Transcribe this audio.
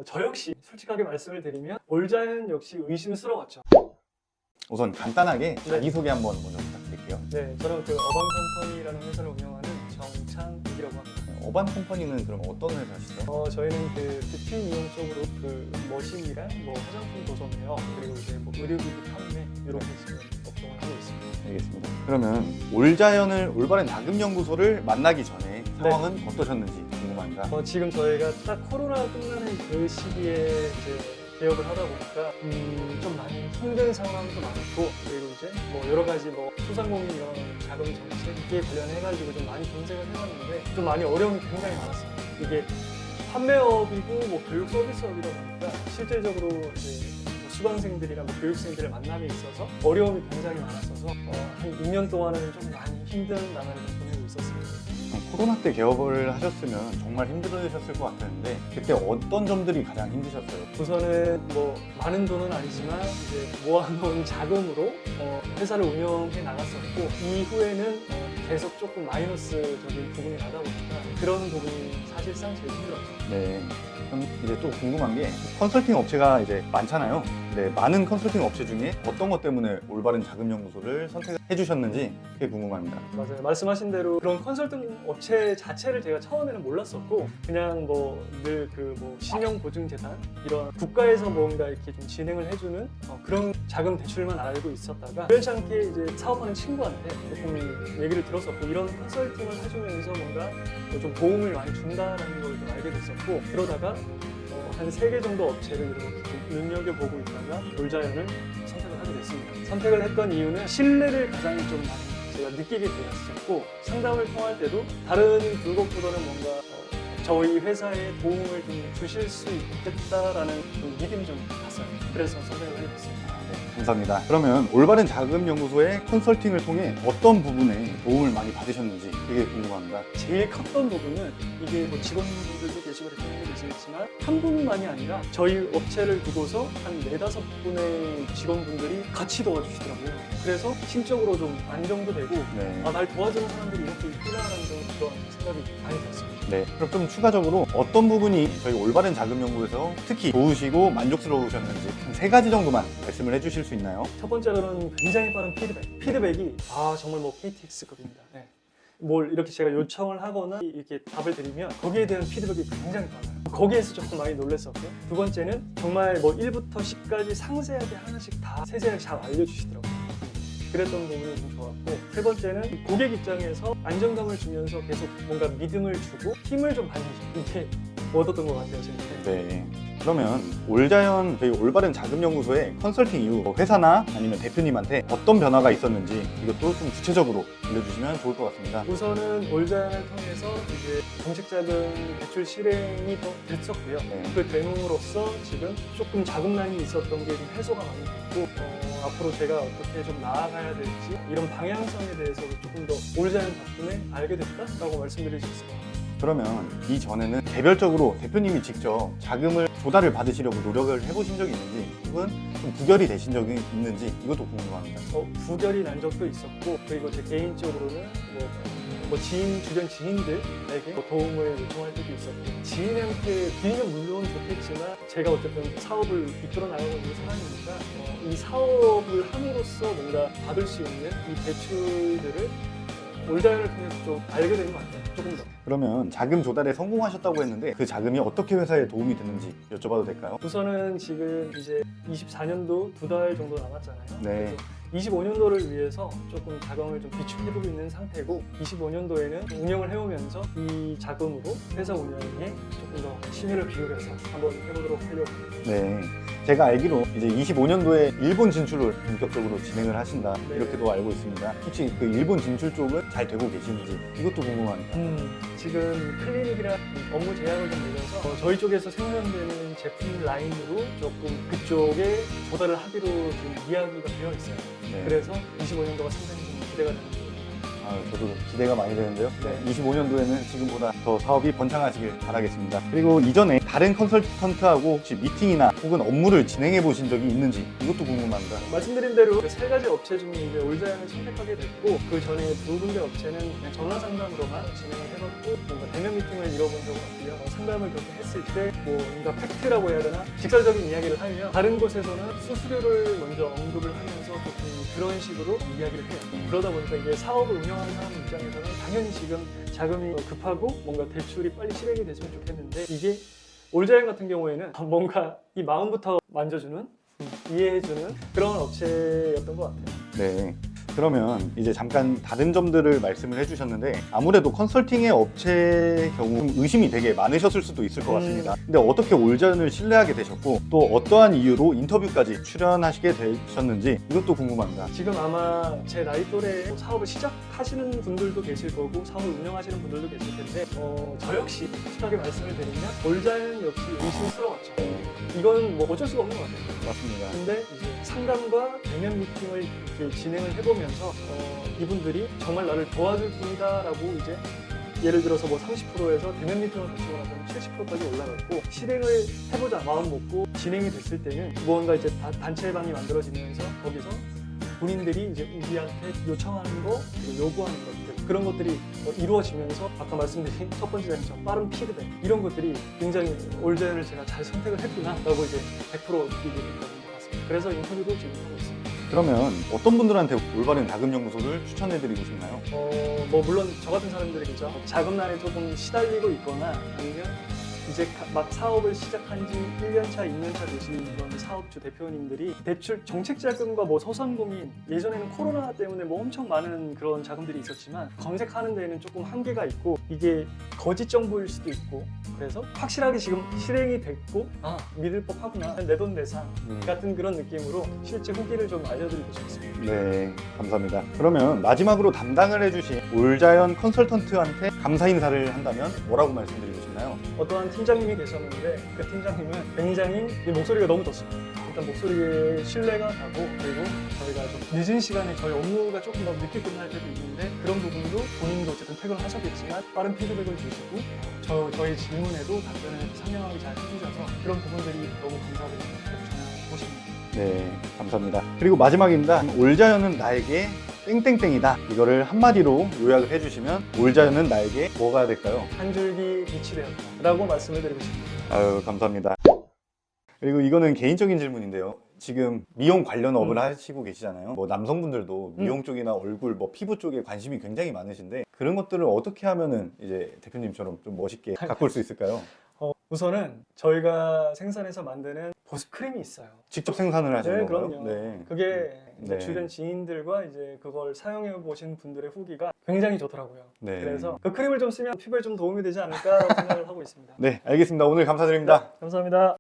저 역시 솔직하게 말씀을 드리면 올자연 역시 의심스러웠죠. 우선 간단하게 네. 자기소개 한번 먼저 부탁드릴게요. 네, 저는 그 어반 컴퍼니라는 회사를 운영하는 정찬욱이라고 합니다. 어반 컴퍼니는 그럼 어떤 회사시죠? 저희는 그 뷰티 미용 쪽으로 그 머신이랑 뭐 화장품 도소매요, 그리고 이제 뭐 의료기기 판매 이렇게 지금 업종을 하고 있습니다. 알겠습니다. 그러면 올자연을 올바른 자금연구소를 만나기 전에 상황은 어떠셨는지 궁금합니다. 지금 저희가 딱 코로나 끝나는 그 시기에 이제 개업을 하다 보니까 좀 많이 힘든 상황도 많았고, 그리고 이제 뭐 여러 가지 뭐 소상공인 이런 자금 정책에 관련해가지고 좀 많이 검색을 해봤는데 좀 많이 어려움이 굉장히 많았어요. 이게 판매업이고 뭐 교육 서비스업이다 보니까 실질적으로 이제 뭐 수강생들이나 뭐 교육생들의 만남에 있어서 어려움이 굉장히 많았어서 한 2년 동안은 좀 많이 힘든 나날을 보내고 있었습니다. 코로나 때 개업을 하셨으면 정말 힘들으셨을 것 같았는데 그때 어떤 점들이 가장 힘드셨어요? 우선은 뭐 많은 돈은 아니지만 이제 모아놓은 자금으로 회사를 운영해 나갔었고, 이후에는 계속 조금 마이너스적인 부분이 나다 보니까 그런 부분이 사실상 제일 힘들었죠. 네. 그럼 이제 또 궁금한 게 컨설팅 업체가 이제 많잖아요. 네, 많은 컨설팅 업체 중에 어떤 것 때문에 올바른 자금연구소를 선택해 주셨는지 그게 궁금합니다. 맞아요. 말씀하신 대로 그런 컨설팅 업체 자체를 제가 처음에는 몰랐었고, 그냥 뭐 늘 그 뭐 신용보증재단 이런 국가에서 뭔가 이렇게 좀 진행을 해주는 그런 자금 대출만 알고 있었다가 우연치 않게 이제 사업하는 친구한테 조금 얘기를 들었었고, 이런 컨설팅을 해주면서 뭔가 좀 도움을 많이 준다라는 걸 좀 알게 됐었고, 그러다가 한 3개 정도 업체를 이렇게 좀 눈여겨보고 있다가 올자연을 선택을 하게 됐습니다. 선택을 했던 이유는 신뢰를 가장 좀 많이 제가 느끼게 되었었고, 상담을 통할 때도 다른 그것보다는 뭔가 저희 회사에 도움을 좀 주실 수 있겠다라는 좀 믿음이 좀 갔어요. 그래서 선택을 하게 됐습니다. 네, 감사합니다. 그러면 올바른 자금연구소의 컨설팅을 통해 어떤 부분에 도움을 많이 받으셨는지 그게 궁금합니다. 제일 컸던 부분은 이게 뭐 직원분들도 계시고 대표님도 계시겠지만 한 분만이 아니라 저희 업체를 두고서 한 4-5분의 직원분들이 같이 도와주시더라고요. 그래서 심적으로 좀 안정도 되고 네. 날 도와주는 사람들이 이렇게 있구나라는 그런 생각이 많이 들었습니다. 네. 그럼 좀 추가적으로 어떤 부분이 저희 올바른 자금연구소에서 특히 좋으시고 만족스러우셨는지 한 3가지 정도만 말씀을 해주실 수 있나요? 첫 번째로는 굉장히 빠른 피드백이 정말 뭐 KTX급입니다. 네. 뭘 이렇게 제가 요청을 하거나 이렇게 답을 드리면 거기에 대한 피드백이 굉장히 많아요. 거기에서 조금 많이 놀랐었고요. 두 번째는 정말 뭐 1부터 10까지 상세하게 하나씩 다 세세하게 잘 알려주시더라고요. 그랬던 부분이 좀 좋았고, 세 번째는 고객 입장에서 안정감을 주면서 계속 뭔가 믿음을 주고 힘을 좀 많이 주고, 이게 얻었던 것 같아요, 저한테. 네. 그러면 올자연 저희 올바른 자금연구소의 컨설팅 이후 회사나 아니면 대표님한테 어떤 변화가 있었는지 이것도 좀 구체적으로 알려주시면 좋을 것 같습니다. 우선은 올자연을 통해서 이제 정책자금 대출 실행이 더 됐었고요. 네. 그 됨으로써 지금 조금 자금난이 있었던 게 좀 해소가 많이 됐고, 앞으로 제가 어떻게 좀 나아가야 될지 이런 방향성에 대해서도 조금 더 올자연 덕분에 알게 됐다라고 말씀드릴 수 있을 것 같아요. 그러면 이전에는 개별적으로 대표님이 직접 자금을 조달을 받으시려고 노력을 해보신 적이 있는지 혹은 좀 부결이 되신 적이 있는지 이것도 궁금합니다. 부결이 난 적도 있었고, 그리고 제 개인적으로는 뭐 주변 지인들에게 도움을 요청할 때도 있었고, 지인한테 드리면 물론 좋겠지만 제가 어쨌든 사업을 이끌어 나가고 있는 사람이니까 이 사업을 함으로써 뭔가 받을 수 있는 이 대출들을 올자연을 통해서 좀 알게 된 것 같아요. 조금 더. 그러면 자금 조달에 성공하셨다고 했는데 그 자금이 어떻게 회사에 도움이 됐는지 여쭤봐도 될까요? 우선은 지금 이제 24년도 2달 정도 남았잖아요. 네. 25년도를 위해서 조금 자금을 좀 비축해두고 있는 상태고, 25년도에는 운영을 해오면서 이 자금으로 회사 운영에 조금 더 심혈을 기울여서 한번 해보도록 하려고 합니다. 네. 제가 알기로 이제 25년도에 일본 진출을 본격적으로 진행을 하신다 네. 이렇게도 알고 있습니다. 혹시 그 일본 진출 쪽은 잘 되고 계시는지 이것도 궁금합니다. 지금 클리닉이랑 업무 제약을 좀 내려서 저희 쪽에서 생산되는 제품 라인으로 조금 그쪽에 조달을 하기로 지금 이야기가 되어 있어요. 네. 그래서 25년도가 상당히 좀 기대가 되는 거예요. 저도 기대가 많이 되는데요. 네. 25년도에는 지금보다 더 사업이 번창하시길 바라겠습니다. 그리고 이전에 다른 컨설턴트하고 혹시 미팅이나 혹은 업무를 진행해 보신 적이 있는지 이것도 궁금합니다. 말씀드린 대로 그 세 가지 업체 중에 이제 올자연을 선택하게 됐고, 그 전에 두 군데 업체는 그냥 전화 상담으로만 진행을 해봤고, 뭔가 대면 미팅을 이뤄본 적은 없고요. 상담을 그렇게 했을 때 뭔가 팩트라고 해야 되나, 직설적인 이야기를 하면 다른 곳에서는 수수료를 먼저 언급을 하면서 보통 그런 식으로 이야기를 해요. 그러다 보니까 이게 사업을 운영하는 사람 입장에서는 당연히 지금 자금이 급하고 뭔가 대출이 빨리 실행이 됐으면 좋겠는데, 이게 올자연 같은 경우에는 뭔가 이 마음부터 만져주는, 이해해주는 그런 업체였던 것 같아요. 네. 그러면 이제 잠깐 다른 점들을 말씀을 해주셨는데 아무래도 컨설팅의 업체의 경우 좀 의심이 되게 많으셨을 수도 있을 것 같습니다. 근데 어떻게 올자연을 신뢰하게 되셨고 또 어떠한 이유로 인터뷰까지 출연하시게 되셨는지 이것도 궁금합니다. 지금 아마 제 나이 또래 사업을 시작하시는 분들도 계실 거고 사업을 운영하시는 분들도 계실 텐데 저 역시 솔직하게 말씀을 드리면 올자연 역시 의심스러웠죠. 이건 뭐 어쩔 수가 없는 것 같아요. 맞습니다. 근데 이제 상담과 대면 미팅을 이렇게 진행을 해보면서 이분들이 정말 나를 도와줄 뿐이다라고 이제 예를 들어서 뭐 30%에서 대면 미팅을 거치고 나서는 70%까지 올라갔고, 실행을 해보자 마음 먹고 진행이 됐을 때는 무언가 이제 단체방이 만들어지면서 거기서 본인들이 이제 우리한테 요청하는 거 그리고 요구하는 것들, 그런 것들이 이루어지면서 아까 말씀드린 첫 번째 장점 빠른 피드백, 이런 것들이 굉장히 올자연을 제가 잘 선택을 했구나라고 이제 100% 느끼게 됐던 것 같습니다. 그래서 인터뷰도 지금 하고 있습니다. 그러면 어떤 분들한테 올바른 자금연구소를 추천해드리고 싶나요? 뭐 물론 저 같은 사람들이겠죠. 자금난에 조금 시달리고 있거나 아니면 이제 막 사업을 시작한 지 1년차, 2년차 되신 그런 사업주 대표님들이 대출 정책 자금과 뭐 소상공인, 예전에는 코로나 때문에 뭐 엄청 많은 그런 자금들이 있었지만 검색하는 데에는 조금 한계가 있고 이게 거짓 정보일 수도 있고, 그래서 확실하게 지금 실행이 됐고 믿을 법하구나, 내 돈 내산 같은 그런 느낌으로 실제 후기를 좀 알려드리고 싶습니다. 네, 감사합니다. 그러면 마지막으로 담당을 해주신 올자연 컨설턴트한테 감사 인사를 한다면 뭐라고 말씀드리고 싶나요? 어떠한 팀장님이 계셨는데 그 팀장님은 굉장히 이 목소리가 너무 좋습니다. 일단 목소리에 신뢰가 가고, 그리고 저희가 좀 늦은 시간에 저희 업무가 조금 더 늦게 끝날 때도 있는데 그런 부분도 본인도 어쨌든 퇴근을 하셨겠지만 빠른 피드백을 주시고 저희 질문에도 답변을 상냥하게 잘 해주셔서 그런 부분들이 너무 감사드립니다. 전화하고 싶습니다. 네, 감사합니다. 그리고 마지막입니다. 올자연은 나에게 땡땡땡이다. 이거를 한마디로 요약을 해주시면 올자연은 나에게 뭐가 될까요? 한 줄기 빛이 되었다 라고 말씀을 드리고 싶습니다. 아유, 감사합니다. 그리고 이거는 개인적인 질문인데요. 지금 미용 관련 업을 하시고 계시잖아요. 뭐 남성분들도 미용 쪽이나 얼굴, 뭐 피부 쪽에 관심이 굉장히 많으신데 그런 것들을 어떻게 하면은 이제 대표님처럼 좀 멋있게 가꿀 수 있을까요? 우선은 저희가 생산해서 만드는 보습 크림이 있어요. 직접 생산을 하시는 네, 건가요? 그럼요. 네. 그게 이제 네. 주변 지인들과 이제 그걸 사용해 보신 분들의 후기가 굉장히 좋더라고요. 네. 그래서 그 크림을 좀 쓰면 피부에 좀 도움이 되지 않을까라고 생각을 하고 있습니다. 네, 알겠습니다. 오늘 감사드립니다. 감사합니다.